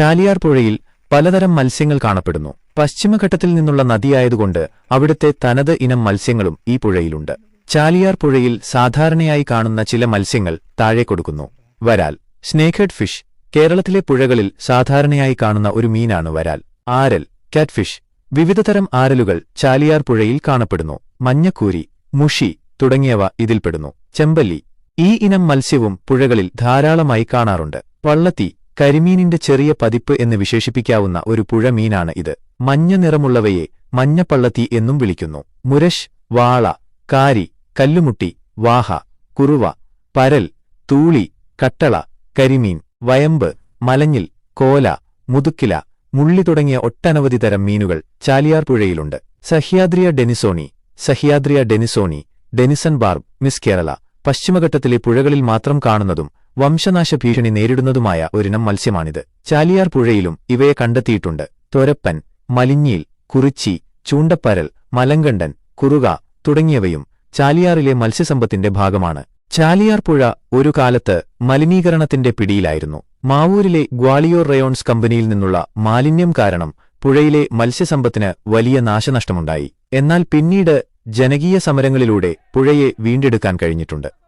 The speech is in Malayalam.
ചാലിയാർ പുഴയിൽ പലതരം മത്സ്യങ്ങൾ കാണപ്പെടുന്നു. പശ്ചിമഘട്ടത്തിൽ നിന്നുള്ള നദിയായതുകൊണ്ട് അവിടുത്തെ തനത് ഇനം മത്സ്യങ്ങളും ഈ പുഴയിലുണ്ട്. ചാലിയാർ പുഴയിൽ സാധാരണയായി കാണുന്ന ചില മത്സ്യങ്ങൾ താഴെ കൊടുക്കുന്നു. വരാൽ, സ്നേക്ക്ഹെഡ് ഫിഷ്. കേരളത്തിലെ പുഴകളിൽ സാധാരണയായി കാണുന്ന ഒരു മീനാണ് വരാൽ. ആരൽ, കാറ്റ്ഫിഷ്. വിവിധതരം ആരലുകൾ ചാലിയാർ പുഴയിൽ കാണപ്പെടുന്നു. മഞ്ഞക്കൂരി, മുഷി തുടങ്ങിയവ ഇതിൽപ്പെടുന്നു. ചെമ്പല്ലി. ഈ ഇനം മത്സ്യവും പുഴകളിൽ ധാരാളമായി കാണാറുണ്ട്. പള്ളത്തി, കരിമീനിന്റെ ചെറിയ പതിപ്പ് എന്ന് വിശേഷിപ്പിക്കാവുന്ന ഒരു പുഴമീനാണ് ഇത്. മഞ്ഞ നിറമുള്ളവയെ മഞ്ഞപ്പള്ളത്തി എന്നും വിളിക്കുന്നു. മുരശ്, വാള, കാരി, കല്ലുമുട്ടി, വാഹ, കുറുവ, പരൽ, തൂളി, കട്ടള, കരിമീൻ, വയമ്പ്, മലഞ്ഞിൽ, കോല, മുതുക്കില, മുള്ളി തുടങ്ങിയ ഒട്ടനവധി തരം മീനുകൾ ചാലിയാർ പുഴയിലുണ്ട്. സഹ്യാദ്രിയ ഡെനിസോണി, ഡെനിസൺ ബാർബ്, മിസ് കേരള. പശ്ചിമഘട്ടത്തിലെ പുഴകളിൽ മാത്രം കാണുന്നതും വംശനാശ ഭീഷണി നേരിടുന്നതുമായ ഒരിനം മത്സ്യമാണിത്. ചാലിയാർ പുഴയിലും ഇവയെ കണ്ടെത്തിയിട്ടുണ്ട്. തൊരപ്പൻ, മലിഞ്ഞീൽ, കുറിച്ചി, ചൂണ്ടപ്പരൽ, മലങ്കണ്ടൻ, കുറുക തുടങ്ങിയവയും ചാലിയാറിലെ മത്സ്യസമ്പത്തിന്റെ ഭാഗമാണ്. ചാലിയാർ പുഴ ഒരു കാലത്ത് മലിനീകരണത്തിന്റെ പിടിയിലായിരുന്നു. മാവൂരിലെ ഗ്വാളിയോർ റയോൺസ് കമ്പനിയിൽ നിന്നുള്ള മാലിന്യം കാരണം പുഴയിലെ മത്സ്യസമ്പത്തിന് വലിയ നാശനഷ്ടമുണ്ടായി. എന്നാൽ പിന്നീട് ജനകീയ സമരങ്ങളിലൂടെ പുഴയെ വീണ്ടെടുക്കാൻ കഴിഞ്ഞിട്ടുണ്ട്.